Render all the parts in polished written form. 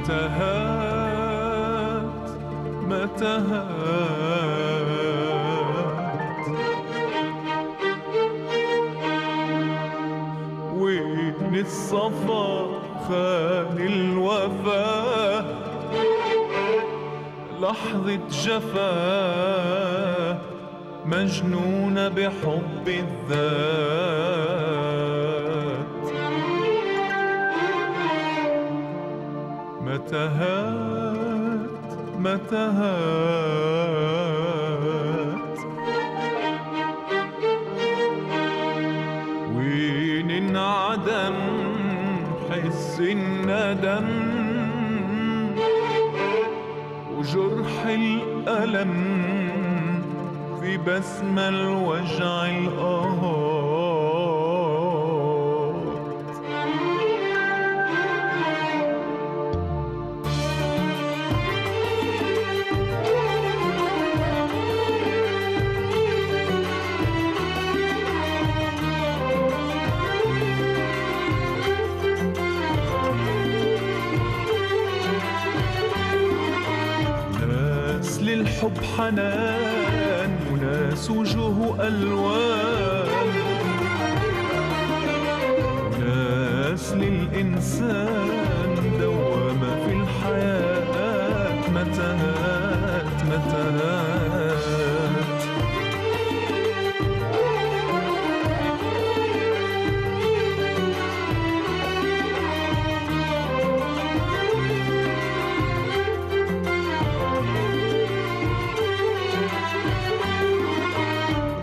متاهات متاهات، وين الصفا خان الوفا، لحظة جفا مجنونة بحب الذات. متاهات متاهات، وين انعدم حس الندم وجرح الألم في بسمة الوجع الآهات. للحب حنان وناس وجوه ألوان، وناس للإنسان دوامة في الحياة. متاهات متاهات،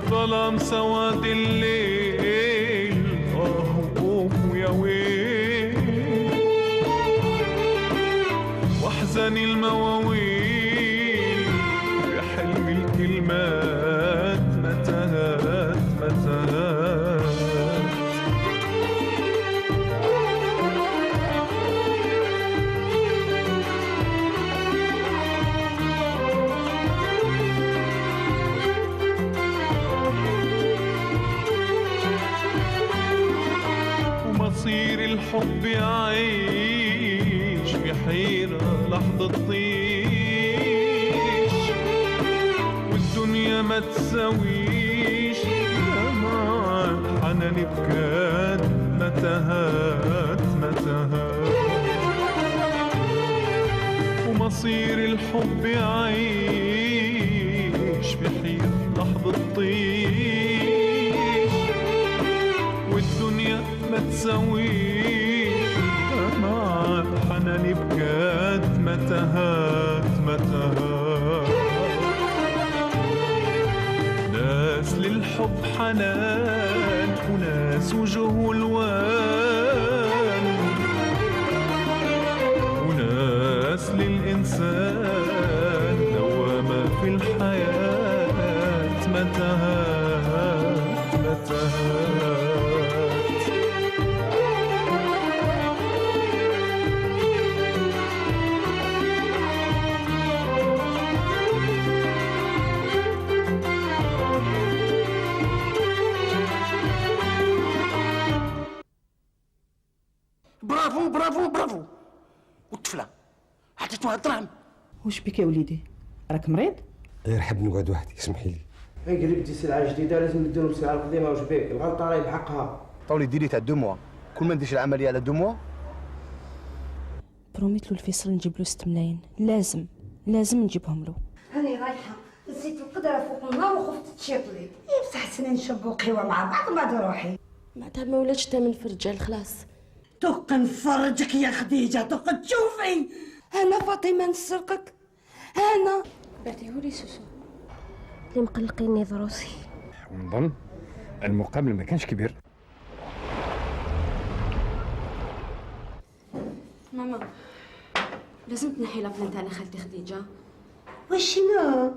ظلام سواد الليل يا ويل، واحزن المواويل بحلم الكلمات. متاهات متاهات، مصير الحب يعيش بحيرة لحظة طيش، والدنيا ما تساويش مع حنان بكاد. متاهات متاهات، ومصير الحب يعيش بحيرة لحظة طيش، والدنيا ما تساويش مع حنان بكاد. متاهات متاهات، ناس للحب حنان وناس وجوه الوان، وناس للإنسان دوامة في الحياة. متاهات متاهات، برافو برافو برافو. والطفله عطيتوها الدراهم. واش بك يا وليدي، راك مريض؟ غير حاب نقعد وحدي، اسمحي لي. قريب دي سلعه جديده لازم نديرو السلعه القديمه. واش بك؟ الغلطه راهي بحقها. طولي ديري تاع 2 موا، كل ما نديرش العمليه على 2 موا. بروميت له الفيصل نجيب له 6 ملايين، لازم نجيبهم له. هاني رايحه نسيت القدره فوق النار وخفت تشيطلي. بصح سنين نشربوا قهوه مع بعض بعد روحي. بعدها ما ولاتش تامن في الرجال خلاص. دوك نفرجك يا خديجه، دوك تشوفي. انا فاطمه نسرقك، انا بعتيهولي سوسو اللي مقلقيني ضروسي. ونظن المقابل ما كانش كبير. ماما لازم تنحي لابلانت على خالتي خديجه. وشنو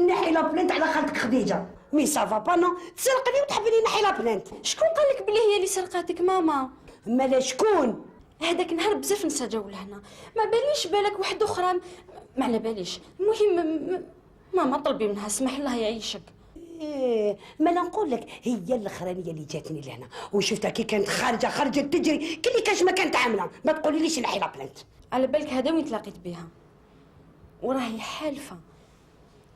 نحي لابلانت على خالتك خديجه؟ مي سافا با نو تسرقني وتحبني نحي لابلانت. شكون قال لك بلي هي اللي سرقاتك ماما؟ مالا شكون؟ هذاك النهار بزاف نسا جاو لهنا، ما باليش بالك واحد اخرى ما على باليش. المهم ماما طلبي منها سمح الله يعيشك. ما لا نقول لك هي الاخرانيه اللي جاتني لهنا وشفتها كي كانت خارجه تجري كلي كاش ما كانت عامله. ما تقوليليش نحي لابلانت. على بالك هذا وين تلاقيت بها وراهي حالفه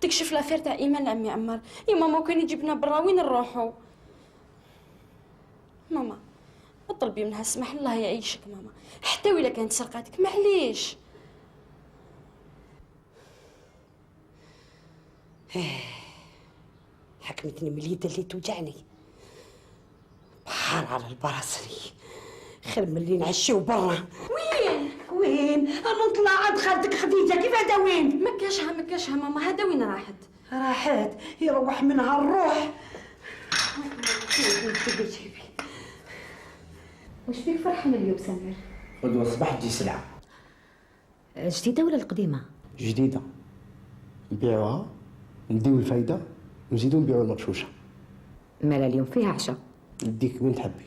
تكشف لافير تاع ايمان لعمي عمار. يا ماما وكان يجيبنا برا وين نروحو؟ ماما اطلبي منها السماح، الله يعيشك ماما، حتى ولا كانت سرقاتك معليش. حكمتني من اليد اللي توجعني بحار على البراسري، خير من اللي نعشيو برا. وين انا نطلع عند خالتك خديجه؟ كيف هذا وين؟ مكاشها ماما، هذا وين راحت يروح منها الروح. واش فيك فرحان اليوم سمير؟ غدوة الصباح تجي سلعة جديدة ولا القديمة؟ جديدة، نبيعوها نديو الفايدة ونزيدو نبيعو المرشوشة. مالا اليوم فيها عشاء؟ نديك وين تحبي،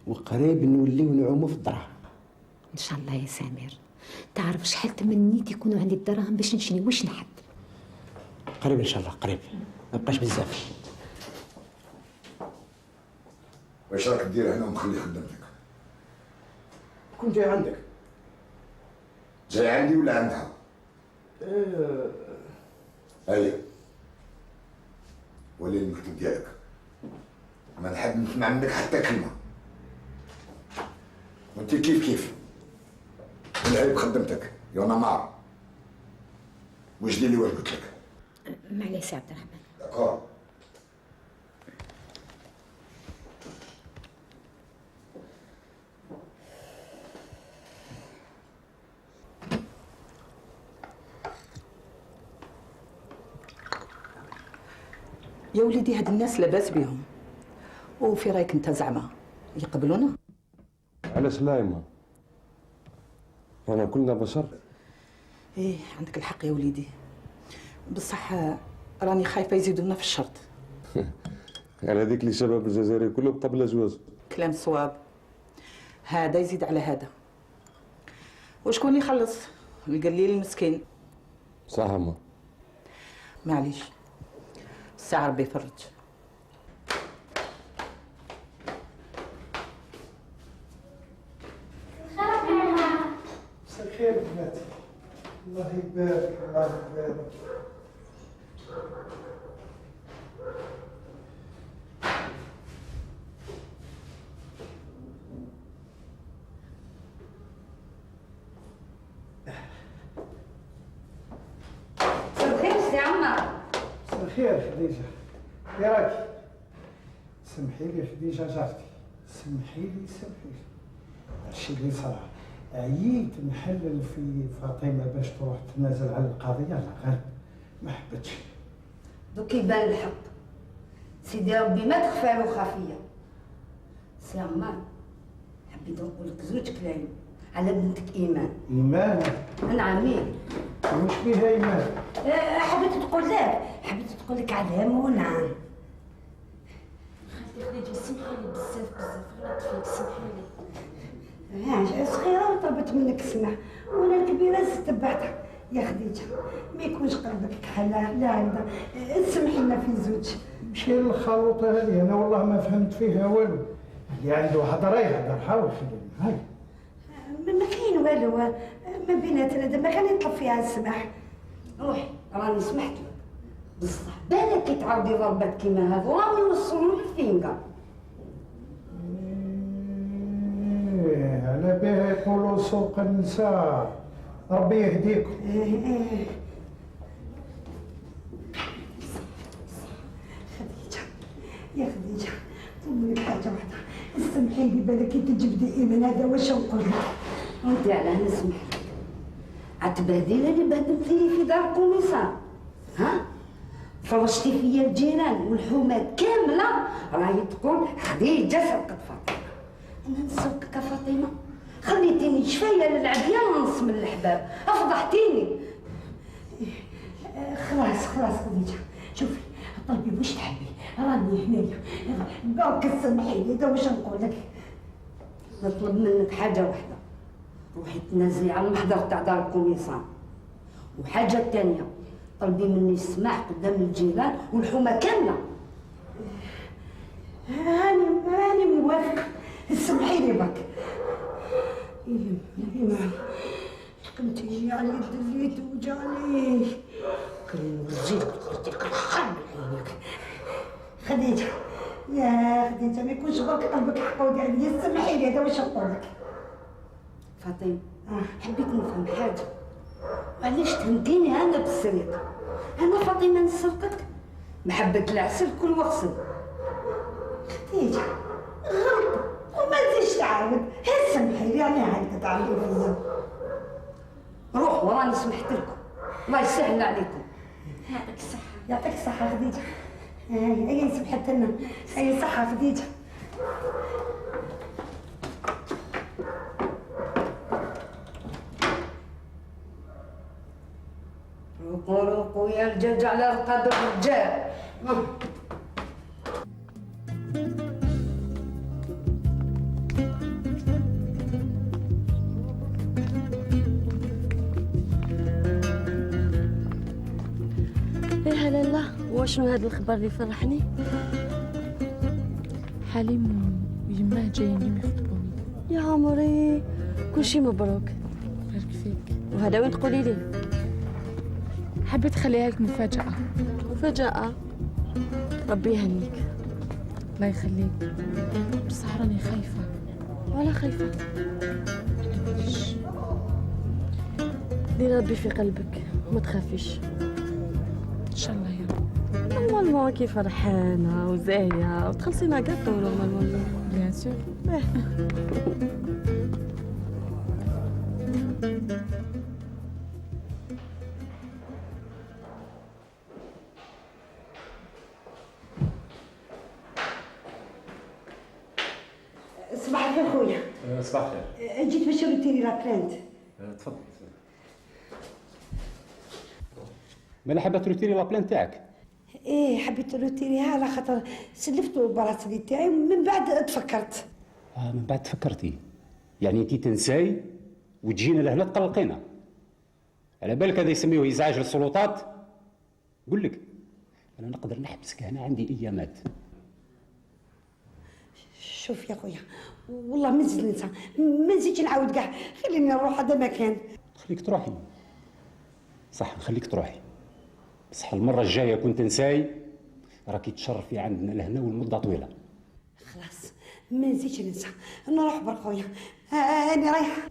وقريب نوليو نعومو في الدراهم. ان شاء الله يا سمير. تعرف شحال تمنيت يكونوا عندي الدراهم باش نشري واش نحب. قريب ان شاء الله، قريب ما بقاش بزاف. واش راك دير هنا ومخلي خدمتك؟ كون جاي عندك. جاي عندي ولا عندها؟ ايوه ولي المكتب ديالك، ما نحب نسمع منك حتى كلمه. وانت كيف العيب خدمتك يا نمار. واش ديري واش قلت لك؟ معليش يا عبد الرحمن. داكور. يا وليدي هاد الناس لاباس بيهم، وفي رايك انت زعما يقبلونا؟ علاش لا يما؟ رانا كلنا بشر. ايه عندك الحق يا وليدي، بصح راني خايفه يزيدونا في الشرط. على هذيك اللي شباب الجزائري كله قبل جواز. كلام صواب، هذا يزيد على هذا، وشكون يخلص؟ القليل المسكين. صح اما معليش، الساعة ربي يفرج. مساء الخير بناتي. الله يبارك الله يبارك. مساء الخير سي عمار. مساء الخير خديجة، كي راكي؟ سمحي لي خديجة جارتي، سمحي لي هادشي اللي صرا. عييت نحلل في فاطمة باش تروح تنازل على القضية، لا غير ما حبتش. دوك يبان الحق، سيدي ربي ما تخفى له خافية. سي عمار حبيت نقول لك زوج كلايم على بنتك إيمان. إيمان؟ نعم. واش بيها إيمان؟ حبيت تقول لك على منى. خالتي خديجه سمحيلي بزاف غلطت فيك، سمحيلي. صغيرة وطلبت منك السماح، وانا الكبيرة تبعتها. يا خديجة ما يكونش قلبك كحلها، لا عندها، تسمحي لنا في زوج. مشي الخلوطة هذه أنا والله ما فهمت فيها والو. اللي عنده هضرة يهضر، حاول خلينا هاي. ما كاين والو ما بيناتنا، دابا كان يطلب فيها السماح. روحي راني سمحت لك، بصح بالك كي تعاودي ضربات كيما هذو راهم يوصلوا للفينكا. على بها يقولوا سوق النساء، ربي يهديكم. خديجة يا خديجة طلب منك حاجة واحدة، سمحي لي بالك كي تجبدي إيمان هذا واش نقول لك؟ وانت علاه نسمح لك، عتبهديلة اللي بهدلتي لي في دار الكوميسار، ها؟ فرشتي فيا الجيران والحومات كاملة راهي تقول خديجة سرقت فاطمة. أنا نسرقك فاطمة؟ خليتيني شفاية للعبيان ونص من الحباب، أفضحتيني. خلاص خديجة، شوفي طلبي واش تحبي، راني هنايا، برك سمحي لي، دا واش نقول لك؟ نطلب منك حاجة واحدة، روحي تنازلي على المحضر تاع دار الكوميسار، وحاجة تانية طلبي مني السماح قدام الجيران والحومة كاملة هاني موافق. سمحي لي بك. يما حكمتي على يد اللي توجعني. كلين وزيدك قلت لك الخرب عينيك. خديجة يا خديجة ما يكونش برك قلبك حقودي عليا. سمحي لي هذا واش نقول لك. فاطمة حبيت نفهم حاجة. علاش تهمتيني انا بالسرقة؟ انا فاطمة نسرقك؟ محبة العسل كل وغسل. خديجة غلطة وما تزيدش تعاود. هي سمحي لي انا عاد تعملي فيا. روح وراني سمحت لكم. الله يسهل عليكم. يعطيك الصحة. يعطيك الصحة خديجة. هي سمحت لنا. هي صحة خديجة. روقوا يا الجاج على رقاب الرجال. يا لاله واشنو هذا الخبر اللي فرحني؟ حليم ويماه جايين يخطبوني. يا عمري كلشي مبروك. بارك فيك. وهذا وين تقولي لي؟ حبيت خليها لك مفاجأة. مفاجأة؟ ربي يهنيك. الله يخليك. بصح راني خايفة. ولا خايفة؟ دير ربي في قلبك وما تخافيش. ان شاء الله يا رب. نورمالمون كي فرحانة وزاهية وتخلصينا كاطو نورمالمون. بيان سور. صباح الخير خويا. صباح الخير. جيت باش رديني لا بلانت. تفضل. مالا حابه تروتيري لا بلان تاعك؟ ايه حبيت نروتيريها على خاطر سلفت البراسلي تاعي ومن بعد تفكرت. من بعد تفكرتي؟ يعني انتي تنساي وتجينا لهنا تقلقينا. على بالك هذا يسميوه ازعاج للسلطات؟ قول لك انا نقدر نحبسك هنا عندي ايامات. شوف يا خويا والله ما نزيد ننسى ما نزيدش نعاود كاع. خليني نروح هذا مكان. خليك تروحي. صح نخليك تروحي بصح المره الجايه كنت تنساي راكي تشرفي عندنا لهنا والمده طويله. خلاص ما نزيدش ننسى. نروح برك خويا. انا رايحه.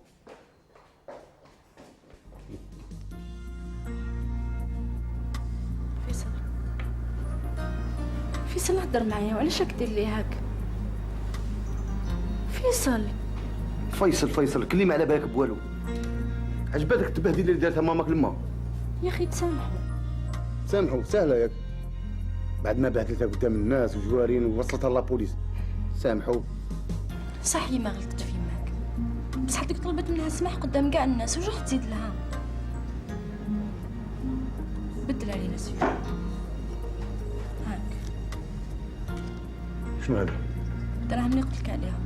فيصل هضر معايا وعلاش راك دير لي هاك؟ فيصل كلي ما على بالك بوالو. عجبتك التبهديل اللي دارتها ماماك لما؟ يا اخي تسامحوا سهله ياك. بعد ما بهدلتها قدام الناس وجوارين ووصلتها لابوليس. سامحوا. صح ما غلطت في ماك بس حدك طلبت منها السماح قدام كاع الناس وش راح تزيد لها؟ بدل علينا سيف. هاك شنو هذا؟ الدراهم اللي قلت لك عليها.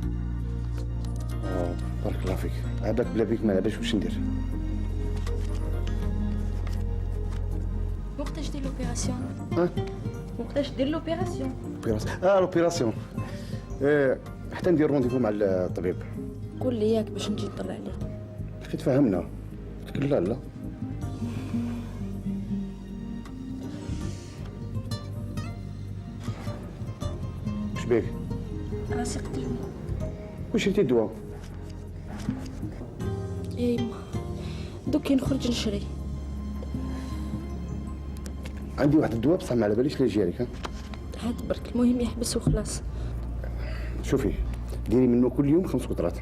بارك الله فيك. عباك بلا بيك ما نعرفش واش ندير. وقتاش دير لوبيراسيون؟ وقتاش دير لوبيراسيون؟ لوبيراسيون. حتى ندير رونديفو مع الطبيب. قول لي ياك باش نجي نطلع عليه. كي تفهمنا. قلت لك لا. واش بيك؟ راسي قتلني. واش شريتي الدواء؟ يا يما دوكي نخرج نشري. عندي واحد الدواء بصح ما على باليش لا يجيريك. هاد برك المهم يحبس وخلاص. شوفي ديري منه كل يوم 5 قطرات.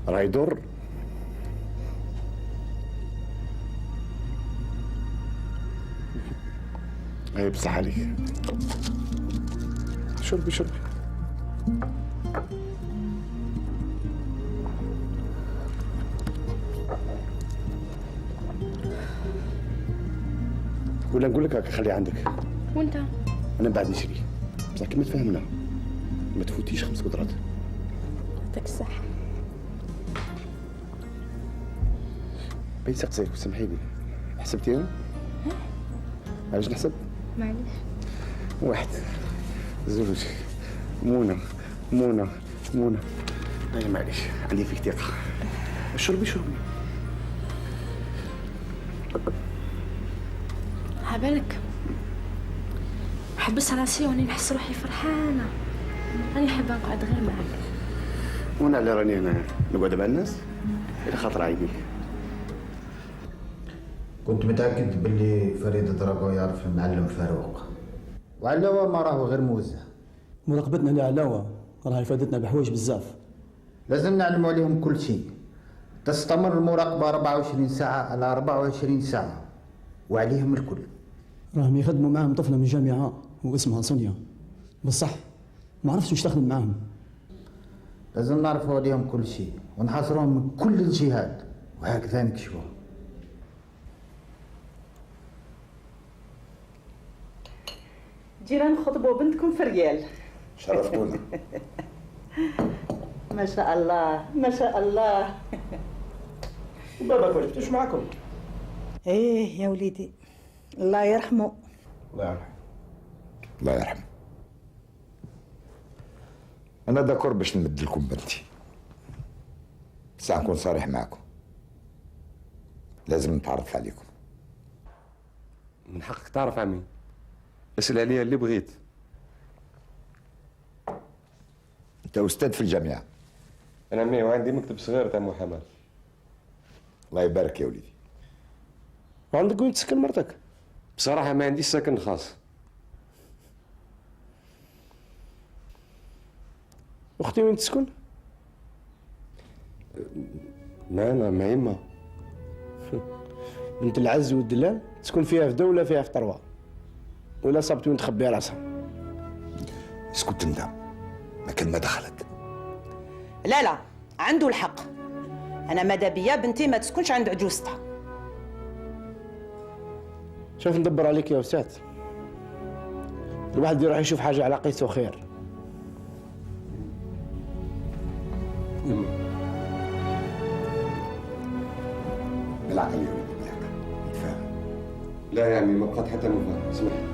راه يضر. هاي بصح عليك. شربي. ولا نقول لك هاك خليه عندك. وانت؟ انا بعد نشري بصح كيما تفهمنا ما تفوتيش 5 قطرات. يعطيك الصحة. بين سقسيك وسمحي لي. حسبتي انا؟ علاش نحسب؟ معليش. 1 زوج. منى منى منى. اي معليش عندي فيك ثقة. شربي شربي. عبالك حبس راسي واني نحس روحي فرحانة. راني حابة نقعد غير معاك. وانا اللي راني هنا نقعد مع الناس الى خاطر عينيك. كنت متأكد باللي فريد دراغو يعرف المعلم فاروق، وعلاوة ما راهو غير موزع. مراقبتنا لعلاوة راهي فادتنا بحوايج بزاف. لازم نعلموا عليهم كل شيء. تستمر المراقبة 24 ساعة على 24 ساعة وعليهم الكل. راهم يخدموا معاهم طفلة من جامعة واسمها سونيا، بصح ما عرفتش واش تخدم معاهم. لازم نعرفوا عليهم كل شيء ونحاصرهم من كل الجهات وهكذا نكشفوهم. جينا نخطبوا بنتكم في ريال. شرفتونا. ما شاء الله ما شاء الله. وباباك ما جبتوش معاكم؟ ايه يا وليدي الله يرحمه. الله يرحمه. الله يرحمه. أنا داكور باش نمد لكم بنتي، بس نكون صريح معكم، لازم نتعرف عليكم. من حقك تعرف عمي، اسأل عليا اللي بغيت. أنت أستاذ في الجامعة؟ أنا عمي وعندي مكتب صغير تاع محاماة. الله يبارك يا وليدي. وعندك وين تسكن مرتك؟ بصراحة ما عنديش سكن خاص. أختي وين تسكن؟ معنا مع يما. بنت العز والدلال تسكن فيها في دولة فيها في طروة، ولا صابت وين تخبي راسها. اسكت انت، ما كان ما دخلك. لا عنده الحق. انا ماذا بيا بنتي ما تسكنش عند عجوزتها. شوف ندبر عليك يا وسات، الواحد يروح يشوف حاجة على قيسه خير. بالعقل يا ولدي بالعقل، نتفاهم. لا يا عمي ما بقات حتى مفاهمة، اسمح لي.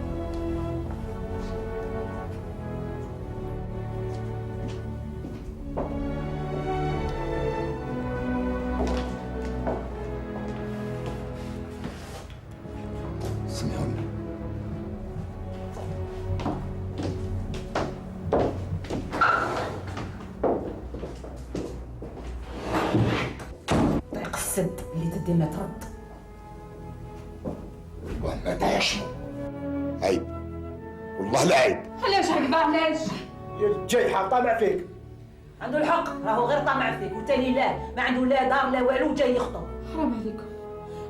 سمحوني. طريق السد اللي تدي ما ترد. وما تعيشوا عيب، والله لا عيب. علاش هكذا علاش؟ جاي حق طامع فيك. عنده الحق، راهو غير طامع فيك، وتاني لا ما عنده لا دار لا والو، جاي يخطب. حرام عليكم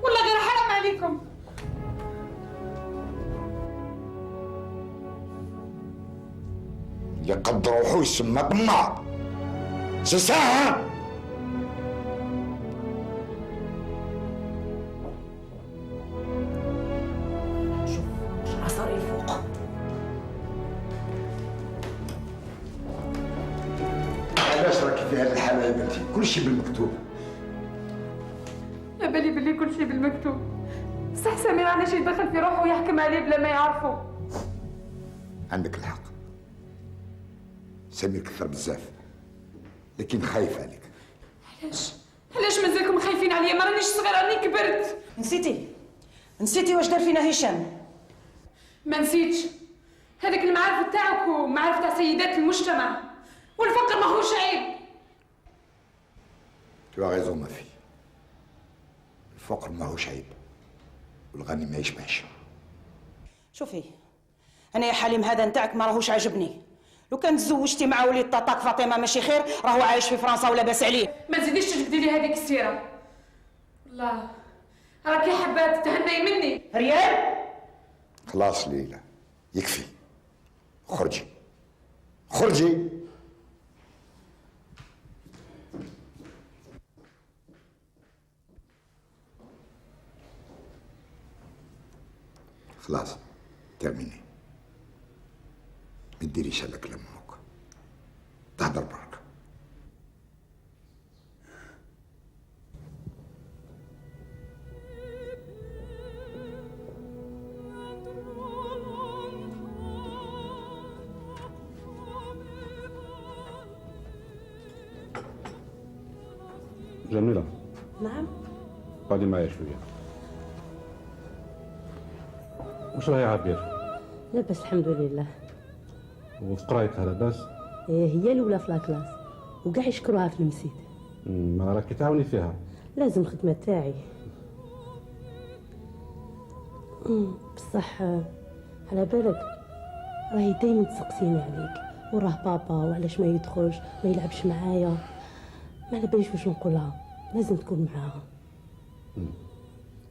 والله غير حرام عليكم. اللي قد روحو يسمى طماع. ساعة شوف عصاري الفوق. علاش راكي في هذه الحالة يا بنتي؟ كل شيء بالمكتوب. على بالي باللي كل شيء بالمكتوب، صح سمير علاش يدخل في روحه ويحكم عليه بلا ما يعرفوا؟ عندك الحق، سمير كثر بزاف، لكن خايف عليك. علاش مازالكم خايفين عليا؟ ما رانيش صغيره، راني كبرت. نسيتي واش دار فينا هشام؟ ما نسيتش هذاك المعارف تاعك ومعارف تاع سيدات المجتمع، والفقر ماهوش عيب. تو غيزون ما في، الفقر ماهوش عيب والغني ما يشبعش. شوفي انا يا حليم هذا نتاعك ما راهوش عاجبني. لو كان تزوجتي مع وليد طاطاك فاطمه ماشي خير، راهو عايش في فرنسا ولا باس عليه. ما تزيديش تجبدي لي هذيك السيره، والله راكي حابه تتهني مني. ريال خلاص ليلى يكفي، خرجي خرجي. خلاص ترميني، ما تديريش على كلام امك، تهدر برك. جميلة، نعم. قعدي معايا شوية. وش راهي عبير؟ لاباس الحمد لله. وفي قرايتها لاباس؟ هي الاولى في لاكلاس وكاع يشكروها في المسيد. ما راكي تعاوني فيها. لازم الخدمه تاعي. بصح على بالك راهي دايما تسقسيني عليك وراه بابا وعلاش ما يدخلش ما يلعبش معايا. ما على باليش واش نقولها، لازم تكون معاها.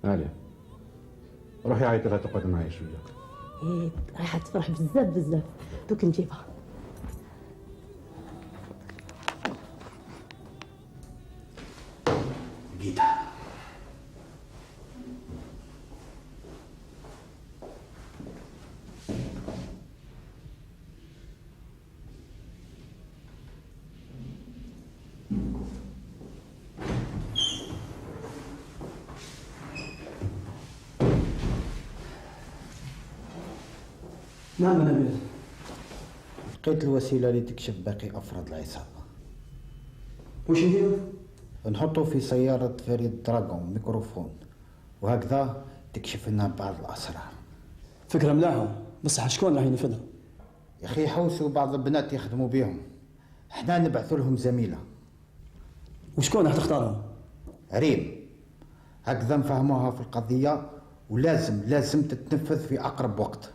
عليا روحي عيطي لها تقعد معايا شويه. راح تفرح بزاف بزاف. دوك نجيبها. لقيتها. نعم نبيل. لقيت الوسيلة اللي تكشف باقي أفراد العصابة. وش هي؟ نحطو في سيارة فريد دراغون ميكروفون، وهكذا تكشف لنا بعض الأسرار. فكرة ملاحة، بصح شكون راح ينفذها؟ يا أخي حوسوا بعض البنات يخدموا بيهم، احنا نبعثوا لهم زميلة. وشكون راح تختارها؟ ريم. هكذا نفهموها في القضية، ولازم تتنفذ في أقرب وقت.